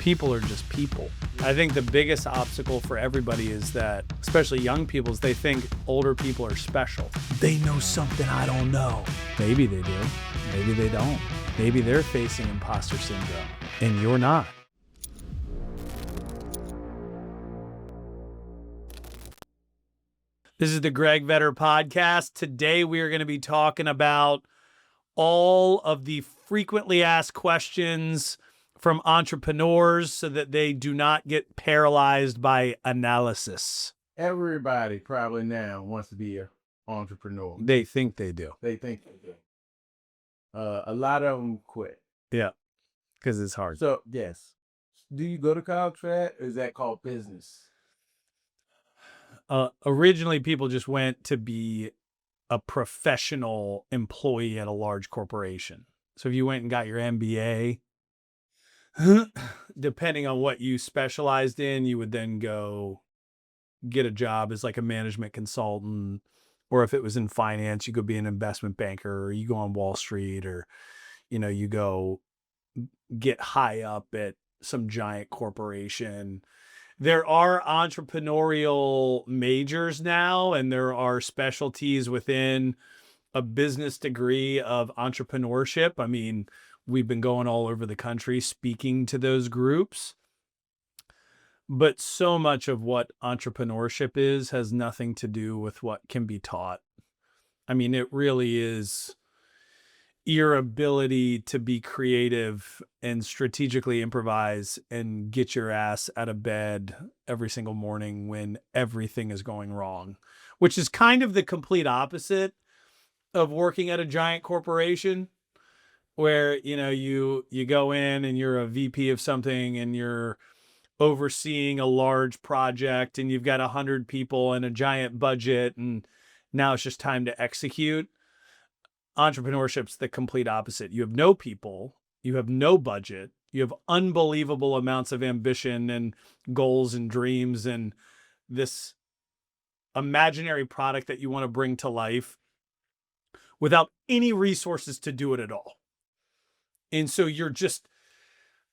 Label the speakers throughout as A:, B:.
A: people are just people. I think the biggest obstacle for everybody is that, especially young people, is they think older people are special. They know something I don't know. Maybe they do. Maybe they don't. Maybe they're facing imposter syndrome and you're not. This is the Greg Vetter podcast. Today we are going to be talking about all of the frequently asked questions from entrepreneurs so that they do not get paralyzed by analysis.
B: Everybody probably now wants to be an entrepreneur.
A: They think they do.
B: They think they do. A lot of them quit.
A: Yeah, because it's hard.
B: So, yes. Do you go to college for that, or is that called business?
A: Originally, people just went to be a professional employee at a large corporation. So if you went and got your MBA, depending on what you specialized in, you would then go get a job as like a management consultant, or if it was in finance, you could be an investment banker, or you go on Wall Street, or, you go get high up at some giant corporation. There are entrepreneurial majors now, and there are specialties within a business degree of entrepreneurship. I mean, we've been going all over the country speaking to those groups. But so much of what entrepreneurship is has nothing to do with what can be taught. I mean, it really is your ability to be creative and strategically improvise and get your ass out of bed every single morning when everything is going wrong, which is kind of the complete opposite of working at a giant corporation where, you go in and you're a VP of something and you're overseeing a large project and you've got 100 people and a giant budget and now it's just time to execute. Entrepreneurship's the complete opposite. You have no people, you have no budget, you have unbelievable amounts of ambition and goals and dreams and this imaginary product that you want to bring to life without any resources to do it at all. And so you're just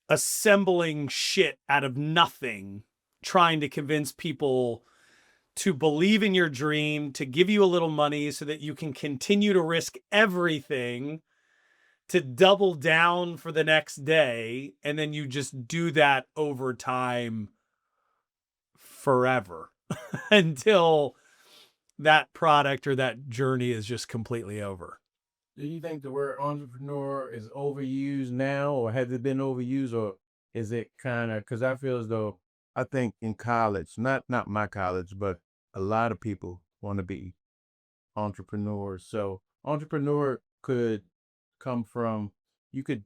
A: assembling shit out of nothing, trying to convince people to believe in your dream, to give you a little money so that you can continue to risk everything, to double down for the next day. And then you just do that over time forever until that product or that journey is just completely over.
B: Do you think the word entrepreneur is overused now, or has it been overused, or is it kind of, because I feel as though, I think in college, not my college, but a lot of people want to be entrepreneurs. So entrepreneur could come from, you could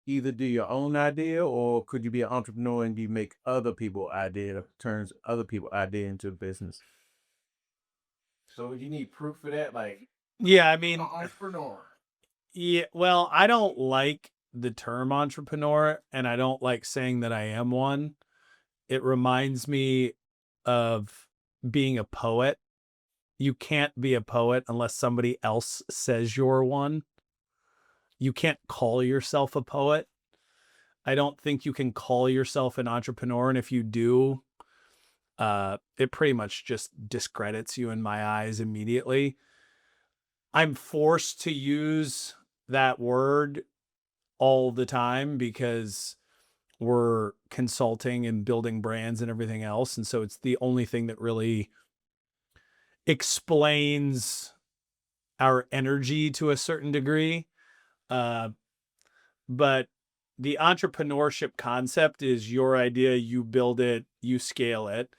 B: either do your own idea, or could you be an entrepreneur and you make other people's idea, turns other people's idea into a business? So you need proof for that? Like,
A: yeah, I mean,
B: entrepreneur.
A: Yeah, well, I don't like the term entrepreneur, and I don't like saying that I am one. It reminds me of being a poet. You can't be a poet unless somebody else says you're one. You can't call yourself a poet. I don't think you can call yourself an entrepreneur, and if you do, it pretty much just discredits you in my eyes immediately. I'm forced to use that word all the time because we're consulting and building brands and everything else. And so it's the only thing that really explains our energy to a certain degree. But the entrepreneurship concept is your idea, you build it, you scale it.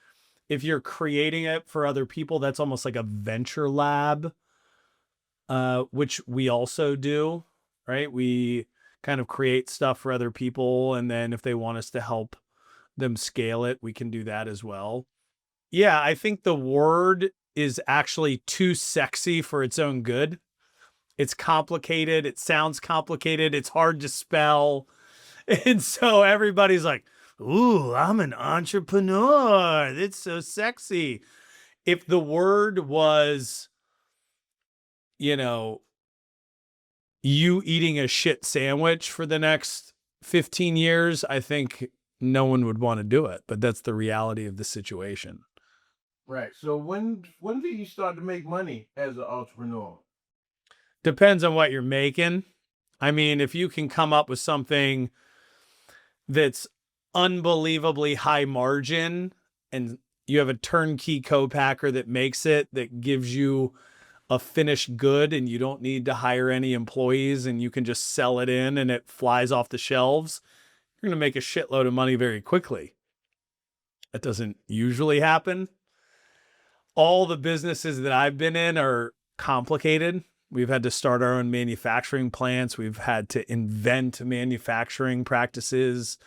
A: If you're creating it for other people, that's almost like a venture lab. Which we also do, right? We kind of create stuff for other people. And then if they want us to help them scale it, we can do that as well. Yeah, I think the word is actually too sexy for its own good. It's complicated. It sounds complicated. It's hard to spell. And so everybody's like, ooh, I'm an entrepreneur. It's so sexy. If the word was, you eating a shit sandwich for the next 15 years, I think no one would want to do it, but that's the reality of the situation.
B: Right. So when did you start to make money as an entrepreneur?
A: Depends on what you're making. I mean, if you can come up with something that's unbelievably high margin and you have a turnkey co-packer that makes it, that gives you a finished good and you don't need to hire any employees and you can just sell it in and it flies off the shelves, you're going to make a shitload of money very quickly. That doesn't usually happen. All the businesses that I've been in are complicated. We've had to start our own manufacturing plants. We've had to invent manufacturing practices.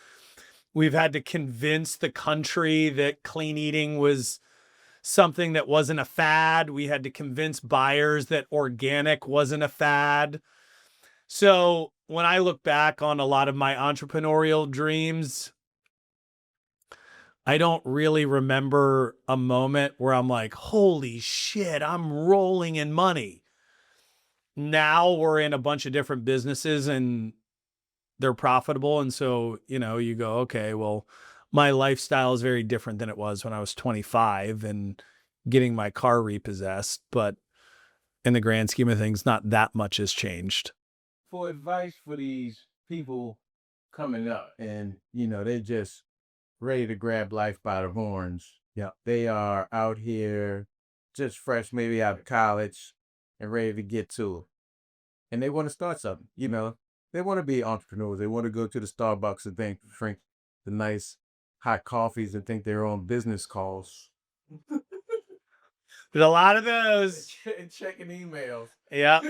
A: We've had to convince the country that clean eating was something that wasn't a fad. We had to convince buyers that organic wasn't a fad. So when I look back on a lot of my entrepreneurial dreams, I don't really remember a moment where I'm like, holy shit, I'm rolling in money. Now we're in a bunch of different businesses and they're profitable. And so, you go, okay, well, my lifestyle is very different than it was when I was 25 and getting my car repossessed. But in the grand scheme of things, not that much has changed.
B: For advice for these people coming up and they're just ready to grab life by the horns.
A: Yeah.
B: They are out here just fresh, maybe out of college and ready to get to it. And they want to start something, They want to be entrepreneurs. They want to go to the Starbucks and drink the nice hot coffees and think they're on business calls.
A: There's a lot of those.
B: And checking emails.
A: Yep.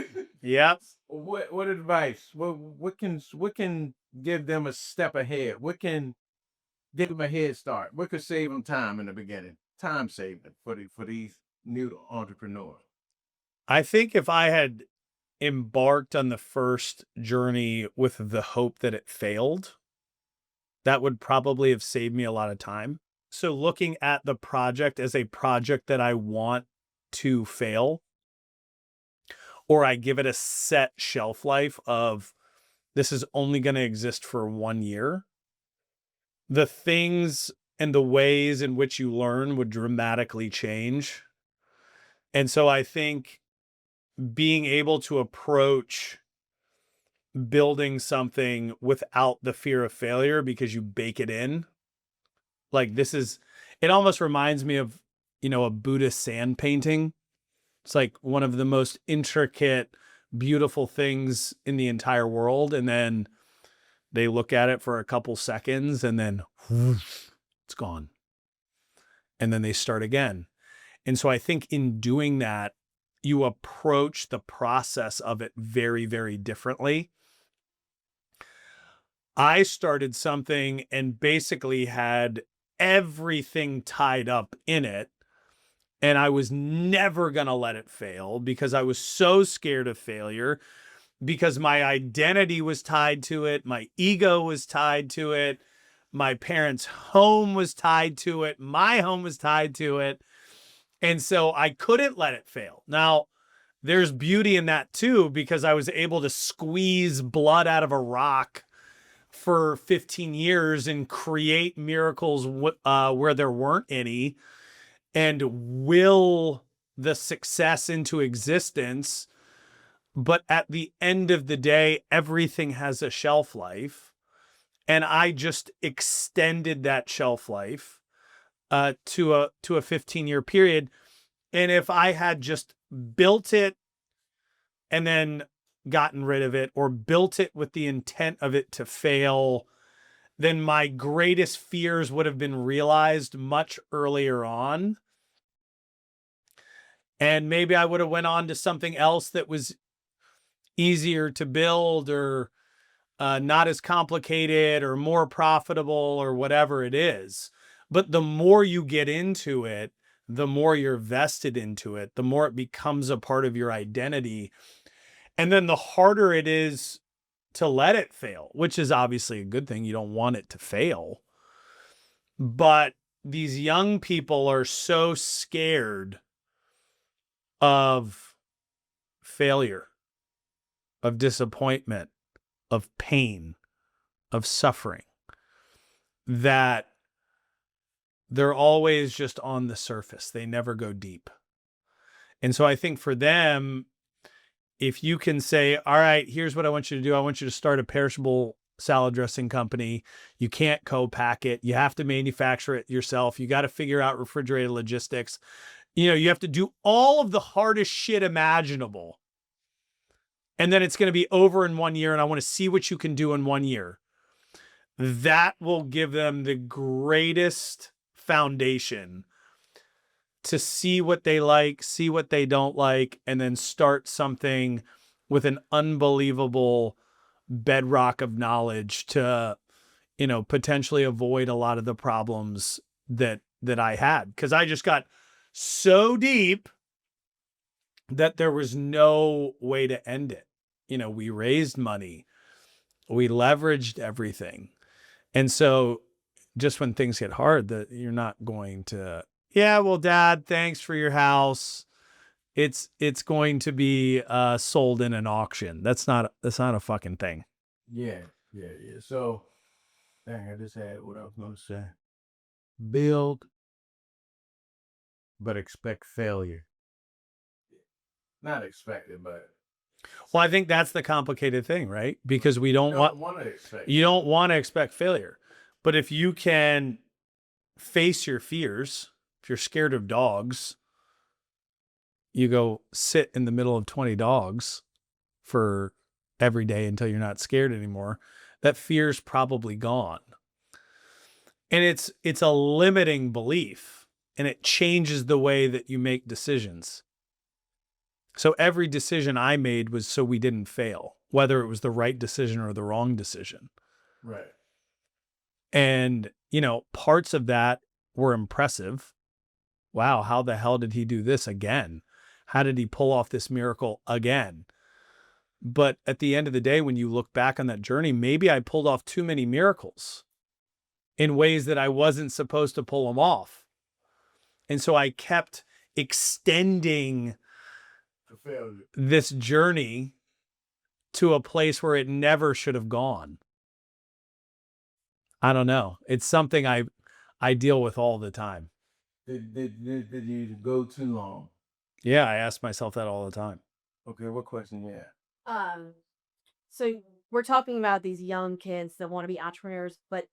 A: Yep.
B: What advice? What can give them a step ahead? What can give them a head start? What could save them time in the beginning? Time saving for these new entrepreneurs.
A: I think if I had embarked on the first journey with the hope that it failed, that would probably have saved me a lot of time. So looking at the project as a project that I want to fail, or I give it a set shelf life of this is only going to exist for 1 year, the things and the ways in which you learn would dramatically change. And so I think being able to approach building something without the fear of failure because you bake it in, like it almost reminds me of, a Buddhist sand painting. It's like one of the most intricate, beautiful things in the entire world. And then they look at it for a couple seconds and then whoosh, it's gone. And then they start again. And so I think in doing that, you approach the process of it very, very differently. I started something and basically had everything tied up in it. And I was never going to let it fail because I was so scared of failure, because my identity was tied to it. My ego was tied to it. My parents' home was tied to it. My home was tied to it. And so I couldn't let it fail. Now, there's beauty in that too, because I was able to squeeze blood out of a rock for 15 years and create miracles where there weren't any, and will the success into existence. But at the end of the day, everything has a shelf life. And I just extended that shelf life to a 15-year period. And if I had just built it and then gotten rid of it, or built it with the intent of it to fail, then my greatest fears would have been realized much earlier on. And maybe I would have went on to something else that was easier to build, or not as complicated, or more profitable, or whatever it is. But the more you get into it, the more you're vested into it, the more it becomes a part of your identity. And then the harder it is to let it fail, which is obviously a good thing. You don't want it to fail. But these young people are so scared of failure, of disappointment, of pain, of suffering, that they're always just on the surface. They never go deep. And so I think for them, if you can say, all right, here's what I want you to do. I want you to start a perishable salad dressing company. You can't co-pack it. You have to manufacture it yourself. You got to figure out refrigerated logistics. You know, you have to do all of the hardest shit imaginable. And then it's going to be over in 1 year. And I want to see what you can do in 1 year. That will give them the greatest foundation to see what they like, see what they don't like, and then start something with an unbelievable bedrock of knowledge to, you know, potentially avoid a lot of the problems that I had. Because I just got so deep that there was no way to end it. You know, we raised money, we leveraged everything. And so just when things get hard, that you're not going to, yeah, well, Dad, thanks for your house. It's going to be sold in an auction. That's not a fucking thing.
B: Yeah. So, dang, I just had what I was going to say. Build, but expect failure. Not expect it, but.
A: Well, I think that's the complicated thing, right? Because we don't want
B: to expect.
A: You don't want to expect failure. But if you can face your fears, if you're scared of dogs, you go sit in the middle of 20 dogs for every day until you're not scared anymore. That fear's probably gone. And it's a limiting belief, and it changes the way that you make decisions. So every decision I made was so we didn't fail, whether it was the right decision or the wrong decision.
B: Right.
A: And, you know, parts of that were impressive. Wow, how the hell did he do this again? How did he pull off this miracle again? But at the end of the day, when you look back on that journey, maybe I pulled off too many miracles in ways that I wasn't supposed to pull them off. And so I kept extending this journey to a place where it never should have gone. I don't know. It's something I deal with all the time.
B: Did you go too long?
A: Yeah, I ask myself that all the time.
B: Okay, what question you have?
C: So we're talking about these young kids that want to be entrepreneurs, but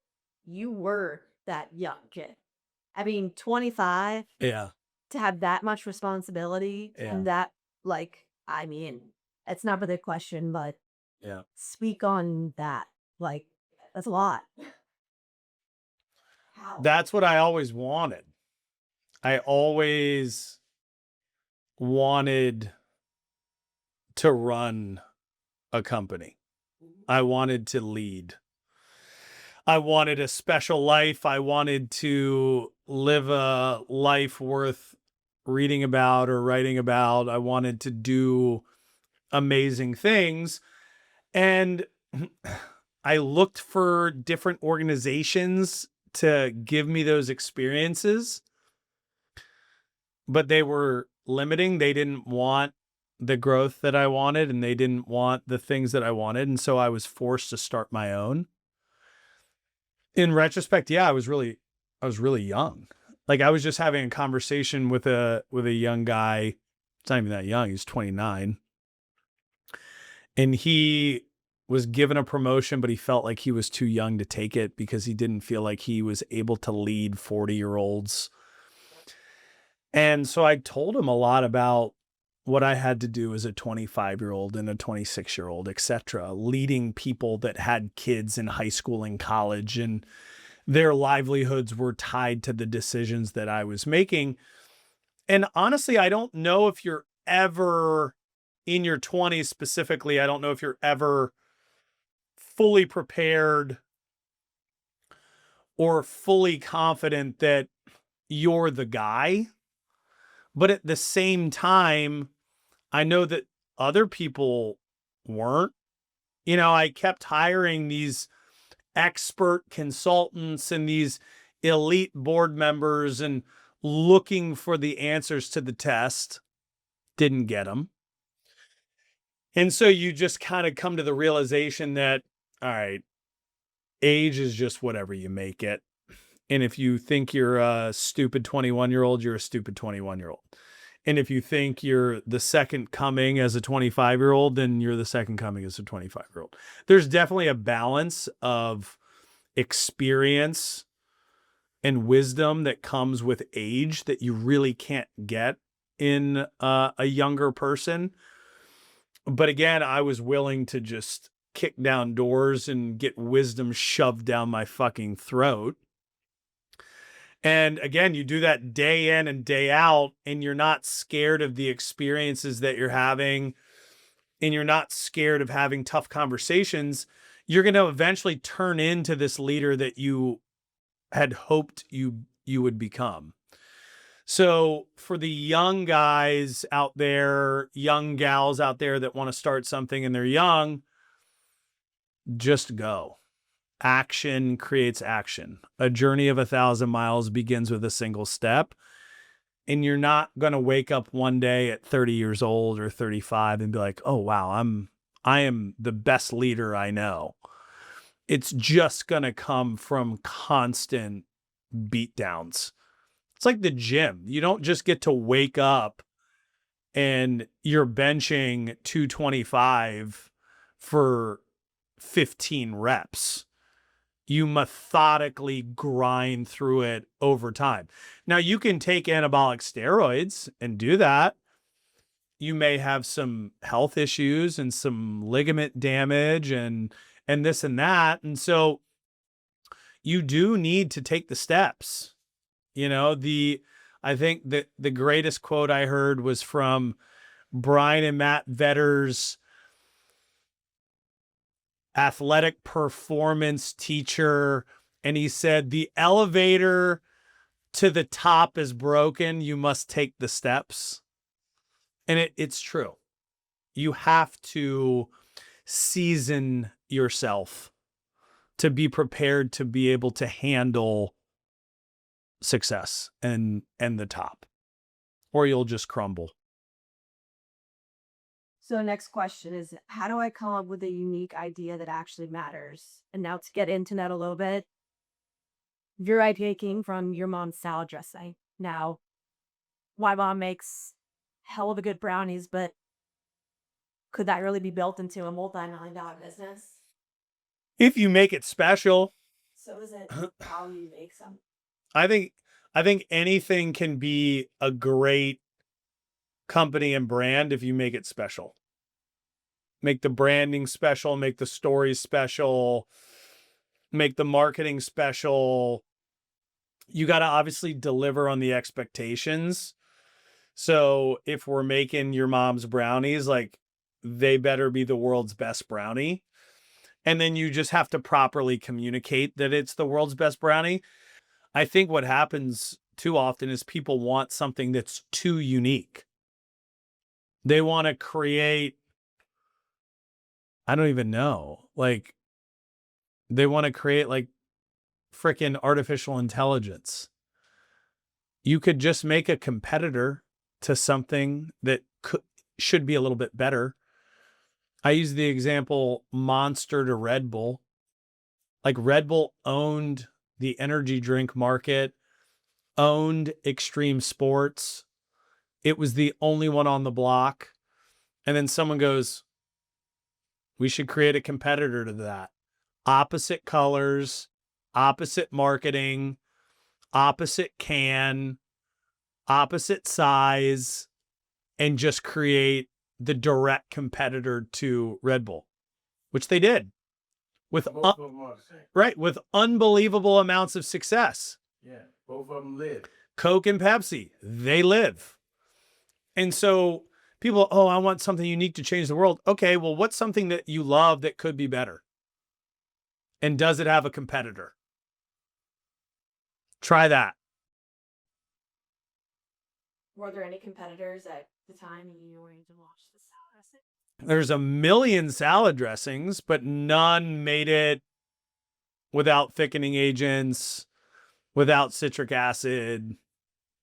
C: you were that young kid. I mean, 25
A: Yeah.
C: to have that much responsibility
A: Yeah.
C: and that, like, I mean, it's not the question, but
A: Yeah.
C: speak on that. Like, that's a lot. How?
A: That's what I always wanted. I always wanted to run a company. I wanted to lead. I wanted a special life. I wanted to live a life worth reading about or writing about. I wanted to do amazing things. And I looked for different organizations to give me those experiences, but they were limiting. They didn't want the growth that I wanted, and they didn't want the things that I wanted. And so I was forced to start my own. In retrospect, yeah, I was really young. Like, I was just having a conversation with a young guy. It's not even that young. He's 29. And he was given a promotion, but he felt like he was too young to take it because he didn't feel like he was able to lead 40-year-olds. And so I told him a lot about what I had to do as a 25-year-old and a 26-year-old, etc., leading people that had kids in high school and college, and their livelihoods were tied to the decisions that I was making. And honestly, I don't know if you're ever in your 20s specifically, I don't know if you're ever fully prepared or fully confident that you're the guy. But at the same time, I know that other people weren't. You know, I kept hiring these expert consultants and these elite board members and looking for the answers to the test. Didn't get them. And so you just kind of come to the realization that, all right, age is just whatever you make it. And if you think you're a stupid 21-year-old, you're a stupid 21-year-old. And if you think you're the second coming as a 25-year-old, then you're the second coming as a 25-year-old. There's definitely a balance of experience and wisdom that comes with age that you really can't get in a younger person. But again, I was willing to just kick down doors and get wisdom shoved down my fucking throat. And again, you do that day in and day out, and you're not scared of the experiences that you're having, and you're not scared of having tough conversations. You're going to eventually turn into this leader that you had hoped you would become. So for the young guys out there, young gals out there that want to start something and they're young, just go. Action creates action. A journey of 1,000 miles begins with a single step. And you're not going to wake up one day at 30 years old or 35 and be like, oh, wow, I am the best leader I know. It's just going to come from constant beatdowns. It's like the gym. You don't just get to wake up and you're benching 225 for 15 reps. You methodically grind through it over time. Now, you can take anabolic steroids and do that. You may have some health issues and some ligament damage and this and that. And so you do need to take the steps. You know, I think that the greatest quote I heard was from Brian and Matt Vetter's athletic performance teacher. And he said, the elevator to the top is broken. You must take the steps. And it's true. You have to season yourself to be prepared to be able to handle success and the top, or you'll just crumble.
C: So next question is, how do I come up with a unique idea that actually matters? And now to get into that a little bit, your idea came from your mom's salad dressing. Now, my mom makes hell of a good brownies, but could that really be built into a multi-million-dollar business?
A: If you make it special.
C: So is it how you make some?
A: I think anything can be a great company and brand if you make it special. Make the branding special, make the stories special, make the marketing special. You got to obviously deliver on the expectations. So if we're making your mom's brownies, like, they better be the world's best brownie. And then you just have to properly communicate that it's the world's best brownie. I think what happens too often is people want something that's too unique. They want to create, I don't even know, like, they want to create like freaking artificial intelligence. You could just make a competitor to something that should be a little bit better. I use the example Monster to Red Bull. Like, Red Bull owned the energy drink market, owned extreme sports. It was the only one on the block. And then someone goes, we should create a competitor to that. Opposite colors, opposite marketing, opposite can, opposite size, and just create the direct competitor to Red Bull, which they did with with unbelievable amounts of success.
B: Yeah, both of them live.
A: Coke and Pepsi, they live. And so people, oh, I want something unique to change the world. Okay, well, what's something that you love that could be better? And does it have a competitor? Try that.
C: Were there any competitors at the time you were able to launch the salad dressing?
A: There's a million salad dressings, but none made it without thickening agents, without citric acid,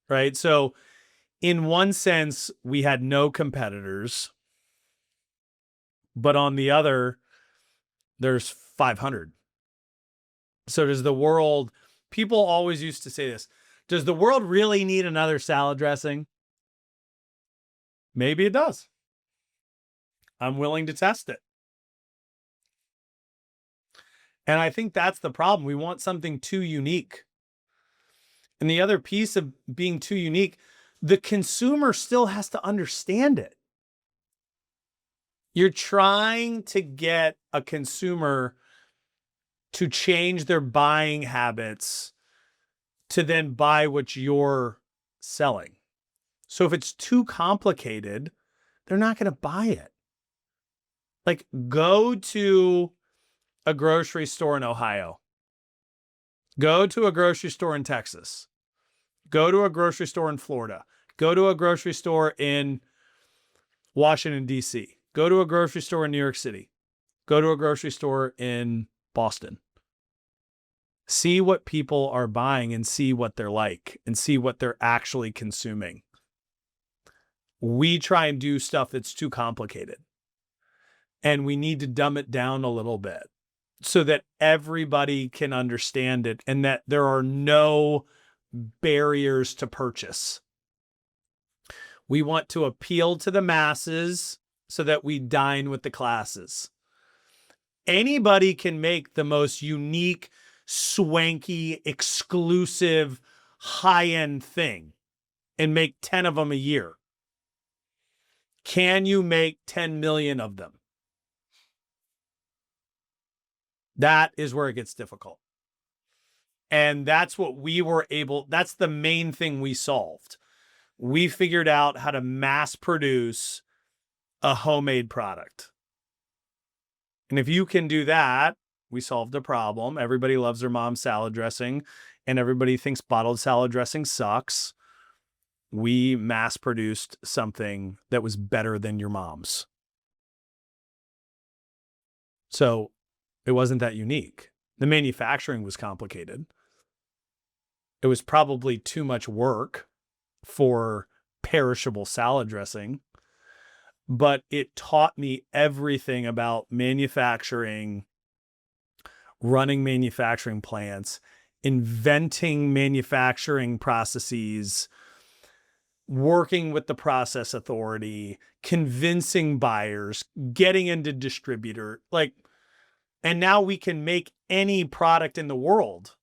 A: right? So in one sense, we had no competitors, but on the other, there's 500. So does the world, people always used to say this, does the world really need another salad dressing? Maybe it does. I'm willing to test it. And I think that's the problem. We want something too unique. And the other piece of being too unique, the consumer still has to understand it. You're trying to get a consumer to change their buying habits to then buy what you're selling. So if it's too complicated, they're not going to buy it. Like, go to a grocery store in Ohio. Go to a grocery store in Texas. Go to a grocery store in Florida. Go to a grocery store in Washington, D.C. Go to a grocery store in New York City. Go to a grocery store in Boston. See what people are buying and see what they're like and see what they're actually consuming. We try and do stuff that's too complicated. And we need to dumb it down a little bit so that everybody can understand it and that there are no barriers to purchase. We want to appeal to the masses so that we dine with the classes. Anybody can make the most unique, swanky, exclusive, high-end thing and make 10 of them a year. Can you make 10 million of them? That is where it gets difficult. And that's what we were able, that's the main thing we solved. We figured out how to mass produce a homemade product. And if you can do that, we solved a problem. Everybody loves their mom's salad dressing and everybody thinks bottled salad dressing sucks. We mass produced something that was better than your mom's. So it wasn't that unique. The manufacturing was complicated. It was probably too much work for perishable salad dressing, but it taught me everything about manufacturing, running manufacturing plants, inventing manufacturing processes, working with the process authority, convincing buyers, getting into distributor, and now we can make any product in the world.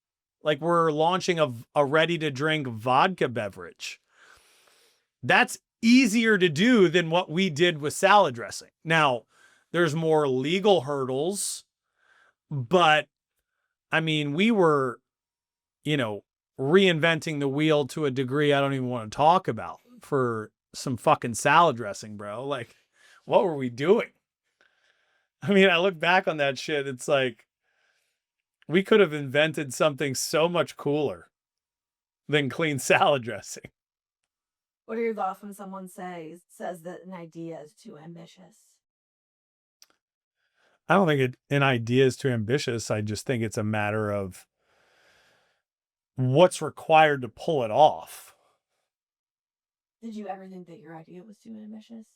A: Like, we're launching a ready-to-drink vodka beverage. That's easier to do than what we did with salad dressing. Now, there's more legal hurdles, but I mean, we were, reinventing the wheel to a degree I don't even want to talk about for some fucking salad dressing, bro. Like, what were we doing? I mean, I look back on that shit, it's like, we could have invented something so much cooler than clean salad dressing.
C: What are your thoughts when someone says that an idea is too ambitious?
A: I don't think an idea is too ambitious. I just think it's a matter of what's required to pull it off.
C: Did you ever think that your idea was too ambitious?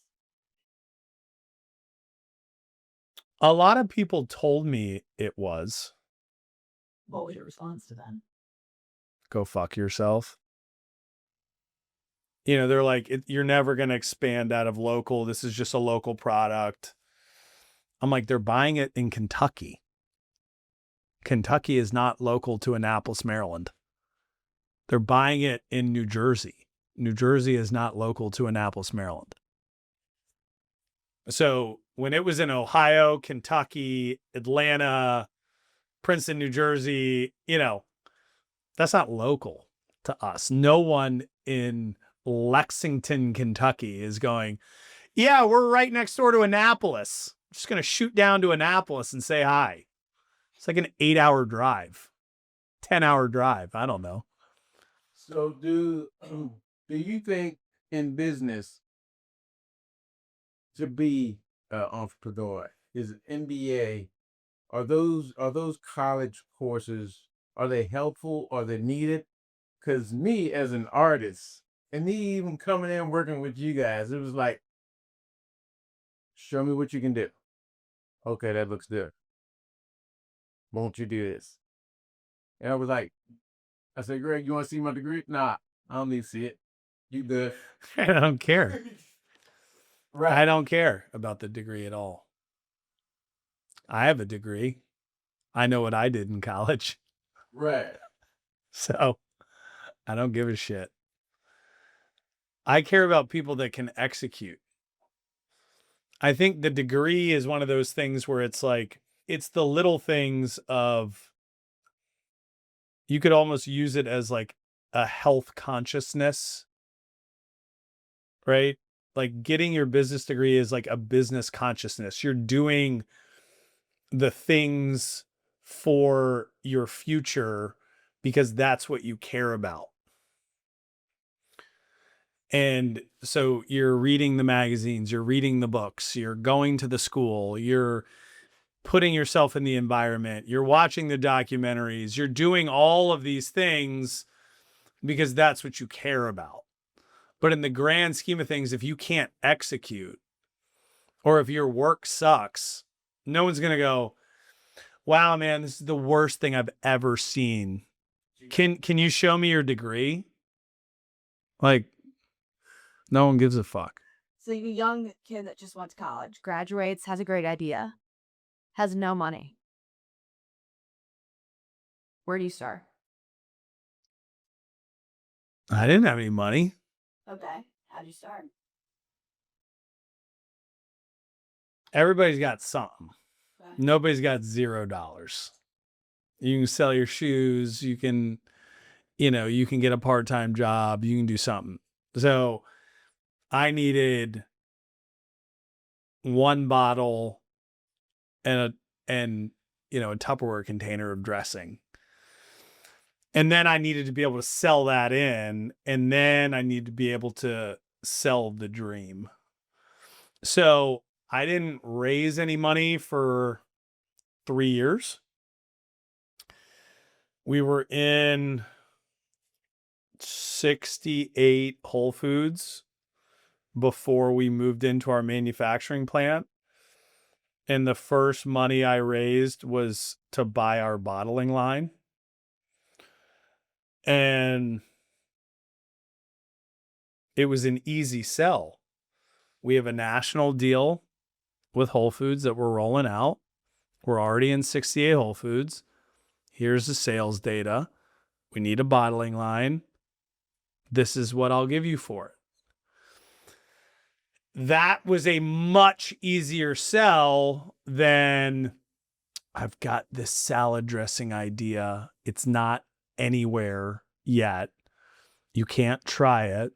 A: A lot of people told me it was.
C: What was your response to them?
A: Go fuck yourself. They're like, you're never going to expand out of local. This is just a local product. I'm like, they're buying it in Kentucky. Kentucky is not local to Annapolis, Maryland. They're buying it in New Jersey. New Jersey is not local to Annapolis, Maryland. So when it was in Ohio, Kentucky, Atlanta, Princeton, New Jersey, that's not local to us. No one in Lexington, Kentucky is going, yeah, we're right next door to Annapolis. I'm just going to shoot down to Annapolis and say hi. It's like an 8-hour drive, 10-hour drive. I don't know.
B: So do you think in business to be an entrepreneur is an MBA? Are those college courses, are they helpful? Are they needed? Because me as an artist, and me even coming in working with you guys, it was like, show me what you can do. Okay, that looks good. Won't you do this? And I was like, I said, Greg, you want to see my degree? Nah, I don't need to see it. You good.
A: I don't care.
B: Right.
A: I don't care about the degree at all. I have a degree. I know what I did in college.
B: Right.
A: So I don't give a shit. I care about people that can execute. I think the degree is one of those things where it's like, it's the little things of, you could almost use it as like a health consciousness, right? Like getting your business degree is like a business consciousness. You're doing the things for your future because that's what you care about. And so you're reading the magazines, you're reading the books, you're going to the school, you're putting yourself in the environment, you're watching the documentaries, you're doing all of these things because that's what you care about. But in the grand scheme of things, if you can't execute, or if your work sucks, no one's going to go, wow, man, this is the worst thing I've ever seen. Can you show me your degree? Like, no one gives a fuck.
C: So you young kid that just went to college, graduates, has a great idea, has no money. Where do you start?
A: I didn't have any money.
C: Okay. How'd you start?
A: Everybody's got something.
C: Okay.
A: Nobody's got $0. You can sell your shoes. You can, you can get a part-time job. You can do something. So I needed one bottle and a Tupperware container of dressing. And then I needed to be able to sell that in, and then I needed to be able to sell the dream. So I didn't raise any money for 3 years. We were in 68 Whole Foods before we moved into our manufacturing plant. And the first money I raised was to buy our bottling line. And it was an easy sell. We have a national deal with Whole Foods that we're rolling out. We're already in 68 Whole Foods. Here's the sales data. We need a bottling line. This is what I'll give you for it. That was a much easier sell than, I've got this salad dressing idea. It's not anywhere yet. You can't try it.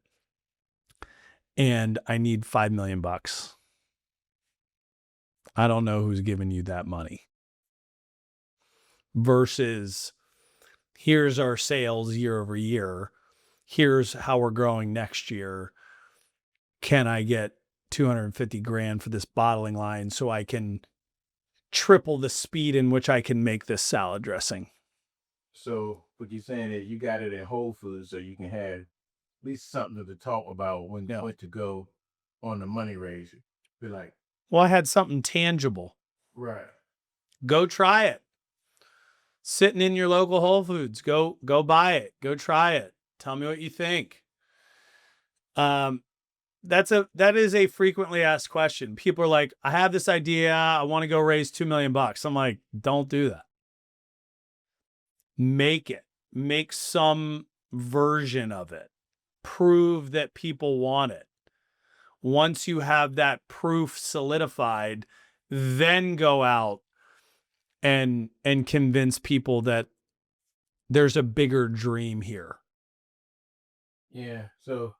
A: And I need $5 million. I don't know who's giving you that money. Versus, here's our sales year over year. Here's how we're growing next year. Can I get 250 grand for this bottling line so I can triple the speed in which I can make this salad dressing?
B: So what you're saying is you got it at Whole Foods so you can have at least something to talk about when you went to go on the money raiser. Be like,
A: well, I had something tangible.
B: Right. Go
A: try it. Sitting in your local Whole Foods. Go buy it. Go try it. Tell me what you think. That is a frequently asked question. People are like, I have this idea. I want to go raise $2 million. I'm like, don't do that. Make it. Make some version of it. Prove that people want it. Once you have that proof solidified, then go out and convince people that there's a bigger dream here.
B: Yeah. So,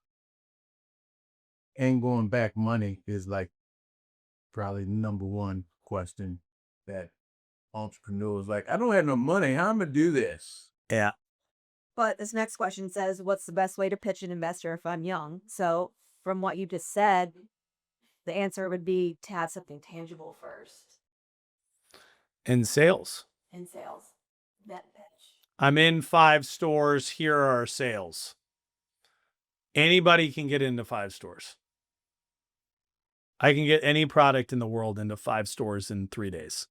B: and going back money is like probably the number one question that entrepreneurs like, I don't have no money. How am I gonna do this?
A: Yeah.
C: But this next question says, what's the best way to pitch an investor if I'm young? So from what you just said, the answer would be to have something tangible first.
A: In sales.
C: In sales. That pitch.
A: I'm in 5 stores. Here are our sales. Anybody can get into 5 stores. I can get any product in the world into 5 stores in 3 days.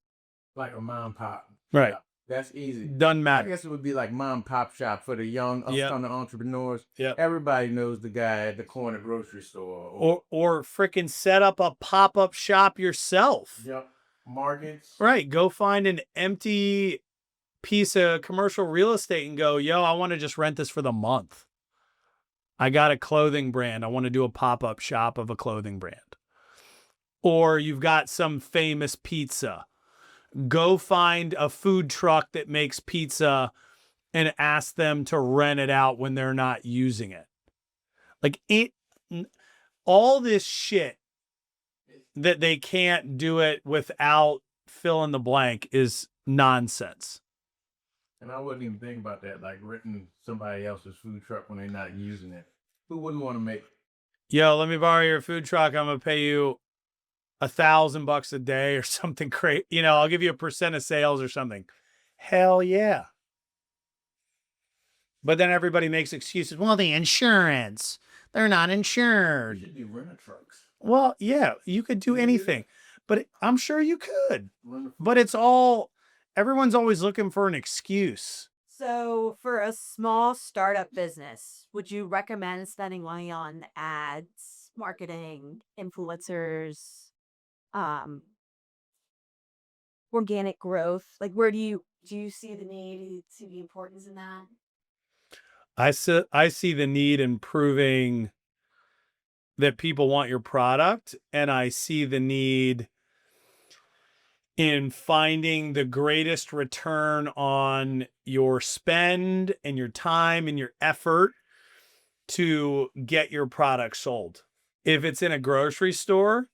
B: Like a mom and pop.
A: Right.
B: Yeah. That's easy.
A: Doesn't
B: I
A: matter.
B: guess it would be like mom and pop shop for the young
A: Yep.
B: upstart entrepreneurs.
A: Yep.
B: Everybody knows the guy at the corner grocery store.
A: Or freaking set up a pop-up shop yourself.
B: Yep. Markets.
A: Right. Go find an empty piece of commercial real estate and go, yo, I want to just rent this for the month. I got a clothing brand. I want to do a pop-up shop of a clothing brand. Or you've got some famous pizza. Go find a food truck that makes pizza and ask them to rent it out when they're not using it. Like all this shit that they can't do it without fill in the blank is nonsense.
B: And I wouldn't even think about that, like renting somebody else's food truck when they're not using it. Who wouldn't want to make?
A: Yo, let me borrow your food truck. I'm gonna pay you $1,000 a day or something crazy. You know, I'll give you a % of sales or something. Hell yeah. But then everybody makes excuses. Well, the insurance, they're not insured.
B: You should do rental trucks.
A: Well, yeah, you could do anything, but I'm sure you could. But it's all, everyone's always looking for an excuse.
C: So for a small startup business, would you recommend spending money on ads, marketing, influencers, organic growth? Like, where do you see the need? Do you see the importance in that?
A: I see the need in proving that people want your product, and I see the need in finding the greatest return on your spend and your time and your effort to get your product sold. If it's in a grocery store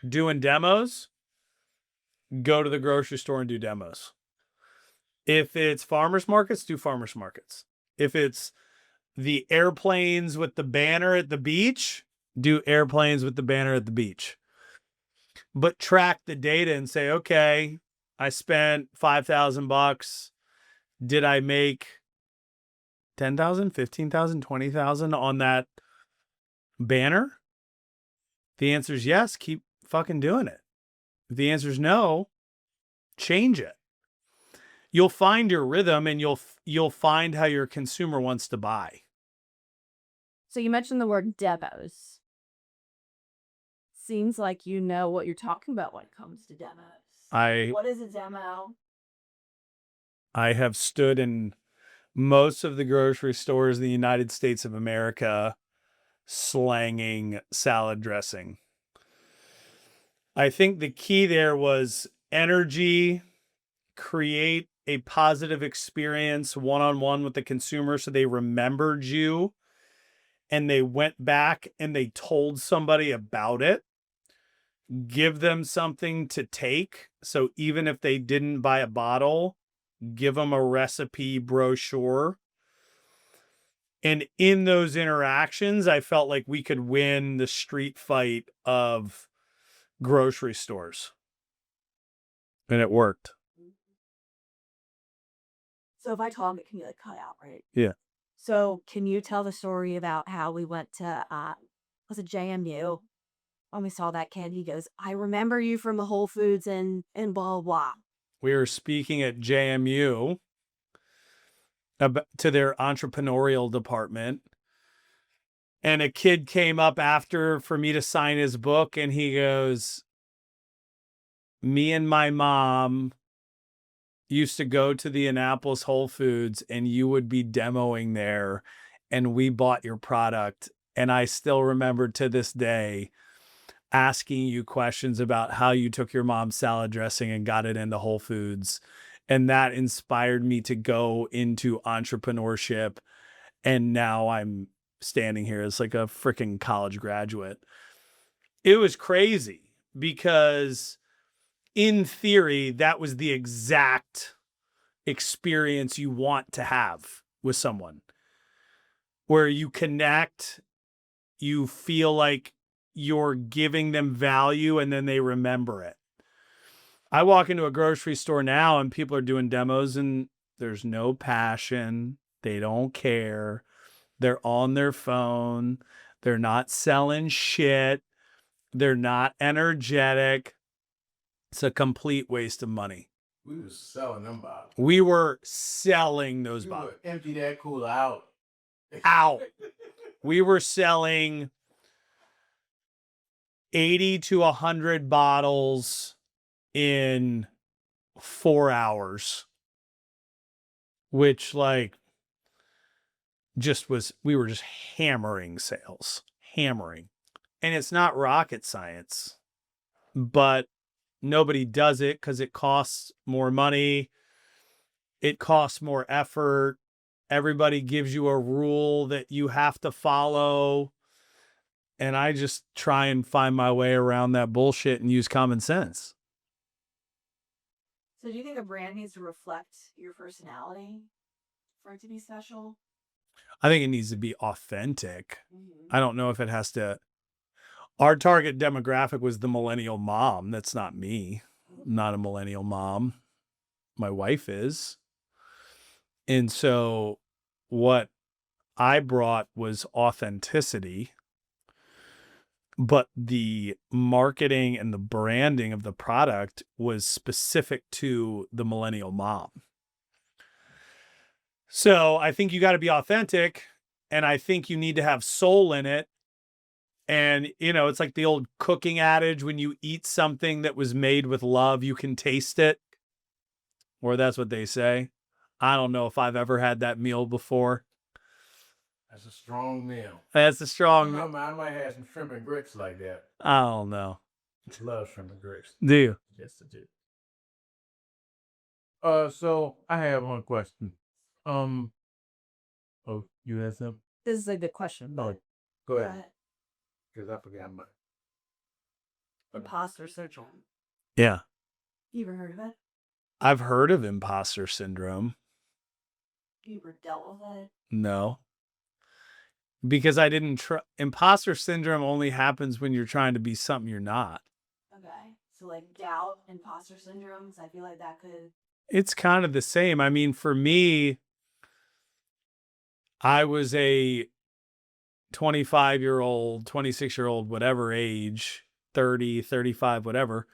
A: doing demos, go to the grocery store and do demos. If it's farmers markets, do farmers markets. If it's the airplanes with the banner at the beach, do airplanes with the banner at the beach. But track the data and say, okay, I spent $5,000. Did I make 10,000, 15,000, 20,000 on that banner? The answer is yes, keep fucking doing it. If the answer is no, change it. You'll find your rhythm and you'll find how your consumer wants to buy.
C: So you mentioned the word demos. Seems like you know what you're talking about when it comes to demos. What is a demo?
A: I have stood in most of the grocery stores in the United States of America slanging salad dressing. I think the key there was energy, create a positive experience one-on-one with the consumer so they remembered you and they went back and they told somebody about it. Give them something to take. So even if they didn't buy a bottle, give them a recipe brochure. And in those interactions, I felt like we could win the street fight of grocery stores. And it worked.
C: So if I talk, it can be like cut out, right?
A: Yeah.
C: So can you tell the story about how we went to, was it JMU? When we saw that kid, he goes, I remember you from the Whole Foods and blah, blah, blah.
A: We were speaking at JMU to their entrepreneurial department. And a kid came up after for me to sign his book. And he goes, me and my mom used to go to the Annapolis Whole Foods and you would be demoing there and we bought your product. And I still remember to this day asking you questions about how you took your mom's salad dressing and got it into Whole Foods. And that inspired me to go into entrepreneurship. And now I'm standing here as like a freaking college graduate. It was crazy because in theory, that was the exact experience you want to have with someone where you connect, you feel like you're giving them value and then they remember it. I walk into a grocery store now and people are doing demos and there's no passion. They don't care. They're on their phone. They're not selling shit. They're not energetic. It's a complete waste of money.
B: We was selling them bottles.
A: We were selling those
B: We
A: bottles.
B: would empty that cooler out.
A: Out. We were selling 80 to 100 bottles in 4 hours, which like we were just hammering sales, hammering. And it's not rocket science, but nobody does it because it costs more money. It costs more effort. Everybody gives you a rule that you have to follow. And I just try and find my way around that bullshit and use common sense.
C: So do you think a brand needs to reflect your personality for it to be special?
A: I think it needs to be authentic. I don't know if it has to. Our target demographic was the millennial mom. That's not me. I'm not a millennial mom. My wife is. And so what I brought was authenticity, but the marketing and the branding of the product was specific to the millennial mom. So I think you got to be authentic, and I think you need to have soul in it. And, you know, it's like the old cooking adage, when you eat something that was made with love, you can taste it. Or that's what they say. I don't know if I've ever had that meal before.
B: That's a strong meal.
A: That's a strong
B: I might have some shrimp and grits like that.
A: I don't know.
B: I love shrimp and grits.
A: Do you?
B: Yes, I do. So I have one question. Oh, you had something?
C: This is a good question.
B: No, go ahead. Because I forgot my.
C: Imposter syndrome.
A: Yeah.
C: You ever heard of it?
A: I've heard of imposter syndrome.
C: You ever dealt with it?
A: No. Because I didn't imposter syndrome only happens when you're trying to be something you're not.
C: Okay. So like doubt, imposter syndromes, I feel like that could.
A: It's kind of the same. I mean, for me, I was a 25-year-old, 26-year-old, whatever age, 30, 35, whatever,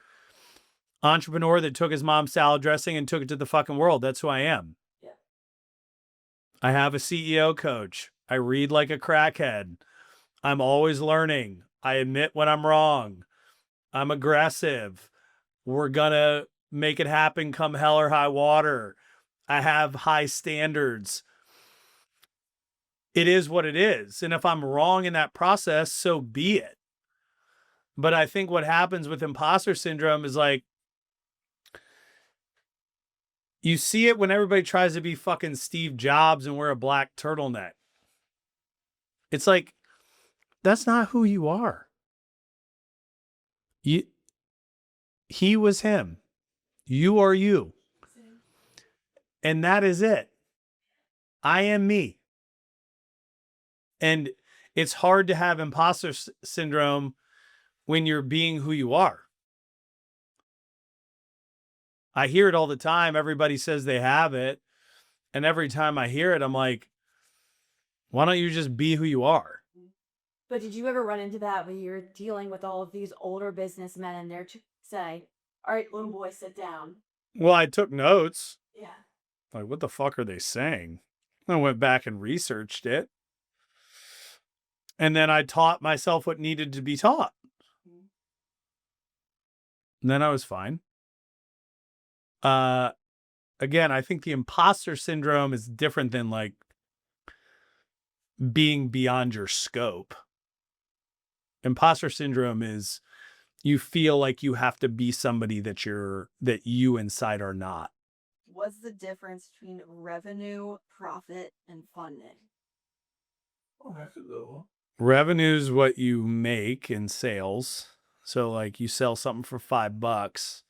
A: entrepreneur that took his mom's salad dressing and took it to the fucking world. That's who I am.
C: Yeah.
A: I have a CEO coach. I read like a crackhead. I'm always learning. I admit when I'm wrong. I'm aggressive. We're gonna make it happen come hell or high water. I have high standards. It is what it is. And if I'm wrong in that process, so be it. But I think what happens with imposter syndrome is like, you see it when everybody tries to be fucking Steve Jobs and wear a black turtleneck. It's like, that's not who you are. He was him. You are you. And that is it. I am me. And it's hard to have imposter syndrome when you're being who you are. I hear it all the time. Everybody says they have it. And every time I hear it, I'm like, why don't you just be who you are?
C: But did you ever run into that when you're dealing with all of these older businessmen and they're say, all right, little boy, sit down?
A: Well, I took notes.
C: Yeah.
A: Like, what the fuck are they saying? I went back and researched it. And then I taught myself what needed to be taught. And then I was fine. Again, I think the imposter syndrome is different than like being beyond your scope. Imposter syndrome is you feel like you have to be somebody that you inside are not.
C: What's the difference between revenue, profit, and funding?
B: Oh, that's a good one.
A: Revenue is what you make in sales. So like you sell something for $5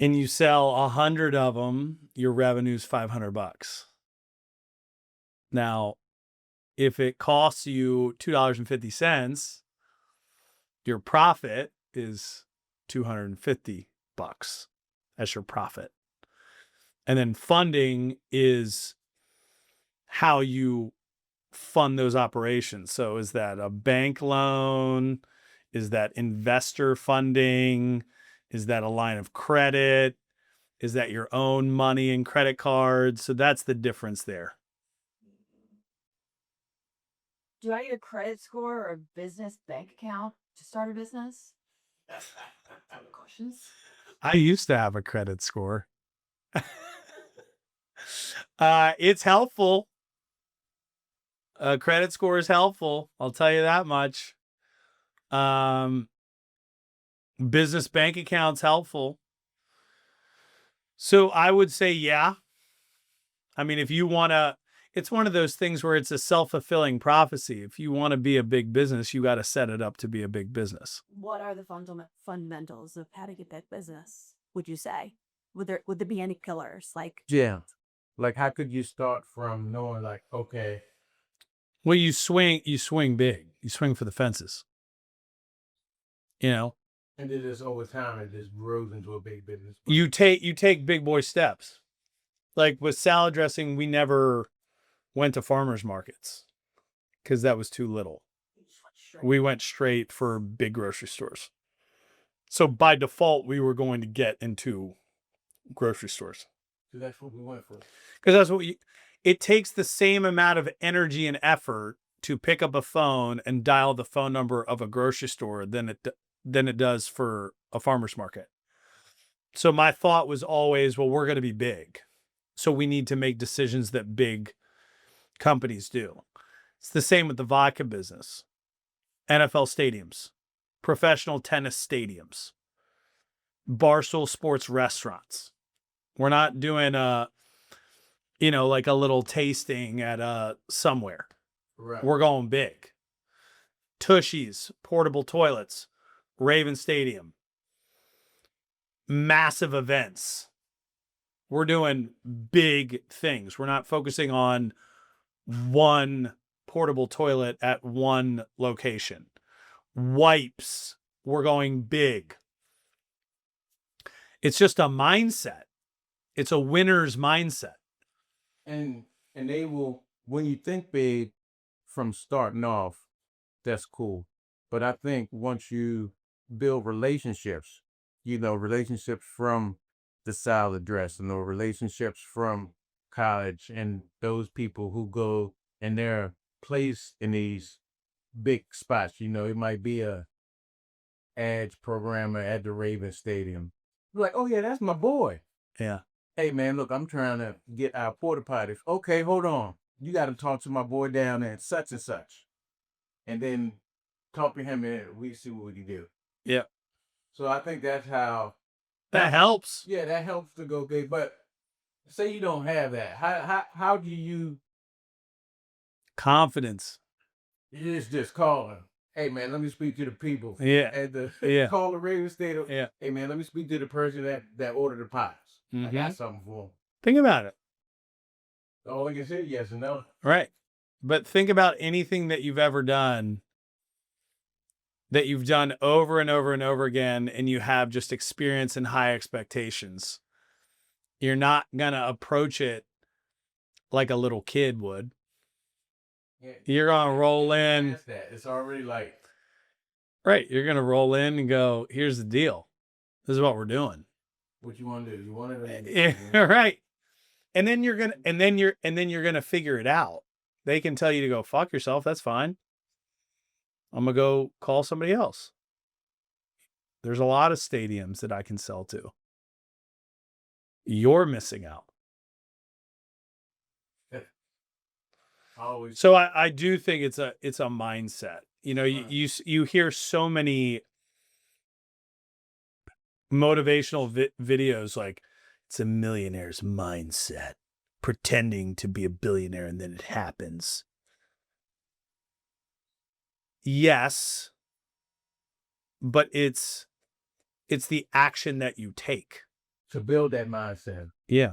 A: and you sell 100 of them, your revenue is $500. Now, if it costs you $2.50, your profit is $250. That's your profit. And then funding is how you fund those operations. So is that a bank loan? Is that investor funding? Is that a line of credit? Is that your own money and credit cards? So that's the difference there.
C: Do I need a credit score or a business bank account to start a business? Questions?
A: I used to have a credit score. It's helpful. A credit score is helpful. I'll tell you that much. Business bank account's helpful. So I would say, yeah. I mean, if you want to, it's one of those things where it's a self-fulfilling prophecy. If you want to be a big business, you got to set it up to be a big business.
C: What are the fundamentals of how to get that business, would you say? Would there be any pillars? Like,
B: Yeah. Like, how could you start from knowing, like, okay,
A: Well, you swing big. You swing for the fences. You know,
B: and then just over time, it just grows into a big business.
A: you take big boy steps. Like with salad dressing, we never went to farmers markets because that was too little. We went straight for big grocery stores. So by default, we were going to get into grocery stores.
B: So that's what we went for.
A: Because that's what it takes the same amount of energy and effort to pick up a phone and dial the phone number of a grocery store than it does for a farmer's market. So my thought was always, well, we're going to be big. So we need to make decisions that big companies do. It's the same with the vodka business. NFL stadiums, professional tennis stadiums, Barstool Sports restaurants. We're not doing like a little tasting at somewhere.
B: Right.
A: We're going big. Tushy's, portable toilets, Raven Stadium, massive events. We're doing big things. We're not focusing on one portable toilet at one location. Wipes, we're going big. It's just a mindset. It's a winner's mindset.
B: And they will, when you think big from starting off, that's cool. But I think once you build relationships, relationships from the salad dressing or relationships from college and those people who go and they're placed in these big spots, it might be a ads programmer at the Raven Stadium. Like, oh yeah, that's my boy.
A: Yeah.
B: Hey man, look, I'm trying to get our porta potties. Okay, hold on. You got to talk to my boy down there at such and such. And then talk to him and we see what he do.
A: Yeah.
B: So I think that's how.
A: That helps.
B: Yeah, that helps to go big. But say you don't have that. How do you?
A: Confidence.
B: You just call him. Hey man, let me speak to the people.
A: Yeah.
B: At the
A: Call
B: the Raven Stadium.
A: Yeah.
B: Hey man, let me speak to the person that ordered the pies. I
A: Mhm.
B: got something for him.
A: Think about it.
B: All I can say is yes and no.
A: Right. But think about anything that you've ever done that you've done over and over and over again, and you have just experience and high expectations. You're not going to approach it like a little kid would.
B: Yeah.
A: You're going to roll in.
B: That's that. It's already like.
A: Right. You're going to roll in and go, here's the deal. This is what we're doing.
B: What you want to do? You want it?
A: Yeah, right. And then you're going to figure it out. They can tell you to go fuck yourself. That's fine. I'm going to go call somebody else. There's a lot of stadiums that I can sell to. You're missing out.
B: Always.
A: So I do think it's a mindset. You hear so many motivational videos like it's a millionaire's mindset, pretending to be a billionaire and then it happens. Yes, but it's the action that you take
B: To build that mindset.
A: Yeah.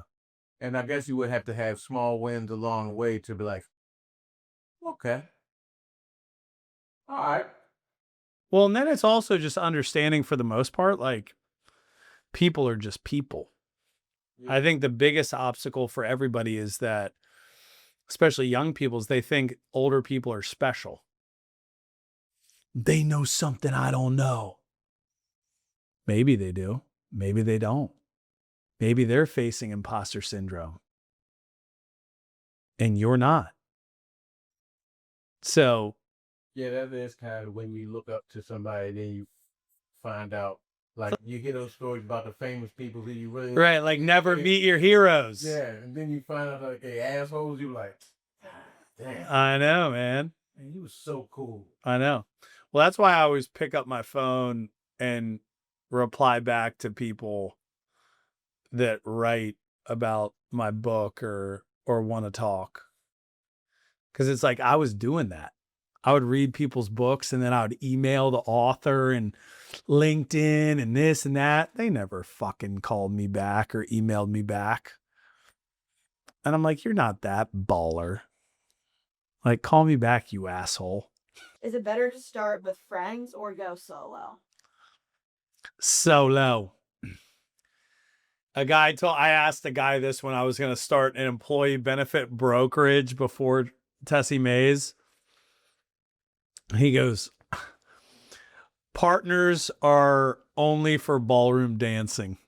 B: And I guess you would have to have small wins along the way to be like, okay. All right.
A: Well, and then it's also just understanding for the most part, like people are just people.
B: Yeah.
A: I think the biggest obstacle for everybody is that, especially young people, is they think older people are special. They know something I don't know. Maybe they do. Maybe they don't. Maybe they're facing imposter syndrome and you're not. So
B: Yeah, that is kind of when you look up to somebody, then you find out, like you hear those stories about the famous people who you really
A: right, like never meet your heroes.
B: Yeah, and then you find out like they assholes. You like, damn,
A: I know, man.
B: he was so cool.
A: I know. Well, that's why I always pick up my phone and reply back to people that write about my book or want to talk. Cause it's like I was doing that. I would read people's books and then I would email the author and LinkedIn and this and that. They never fucking called me back or emailed me back. And I'm like, you're not that baller. Like, call me back, you asshole.
C: Is it better to start with friends or go solo?
A: Solo. I asked a guy this when I was going to start an employee benefit brokerage before Tessie Mays. He goes, partners are only for ballroom dancing.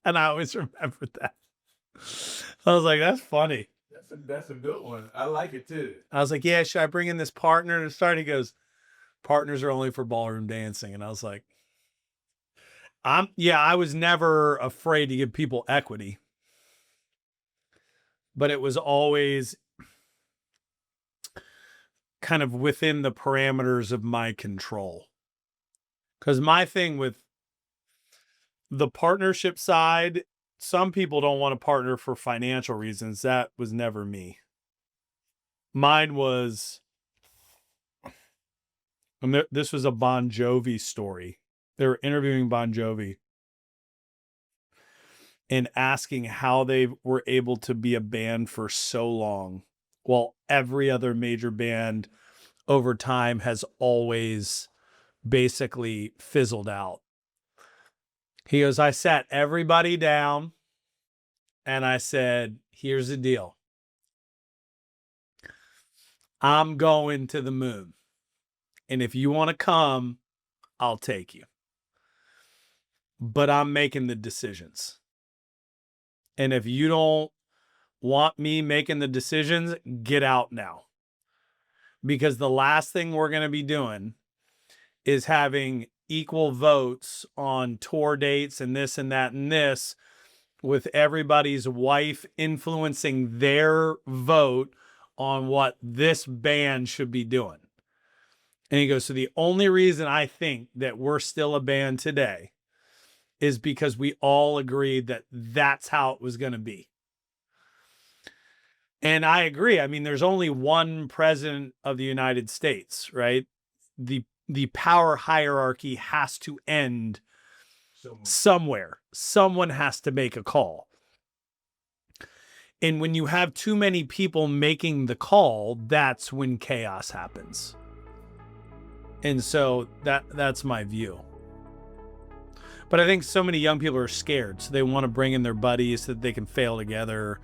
A: And I always remember that. I was like, that's funny.
B: That's a good one. I like it too.
A: I was like, yeah, should I bring in this partner to start? He goes, partners are only for ballroom dancing. And I was like, I was never afraid to give people equity. But it was always kind of within the parameters of my control. Because my thing with the partnership side, some people don't want to partner for financial reasons. That was never me. Mine was, and this was a Bon Jovi story. They were interviewing Bon Jovi and asking how they were able to be a band for so long while every other major band over time has always basically fizzled out. He goes, I sat everybody down and I said, here's the deal. I'm going to the moon. And if you want to come, I'll take you. But I'm making the decisions. And if you don't want me making the decisions, get out now. Because the last thing we're going to be doing is having equal votes on tour dates and this and that and this, with everybody's wife influencing their vote on what this band should be doing. And he goes, so the only reason I think that we're still a band today is because we all agreed that that's how it was going to be. And I agree. I mean, there's only one president of the United States, right? The power hierarchy has to end somewhere. Someone has to make a call. And when you have too many people making the call, that's when chaos happens. And so that's my view. But I think so many young people are scared. So they want to bring in their buddies so that they can fail together.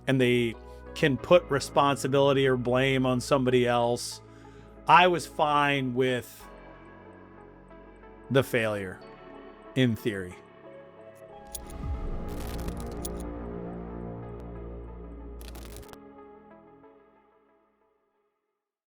A: And they can put responsibility or blame on somebody else. I was fine with the failure, in theory.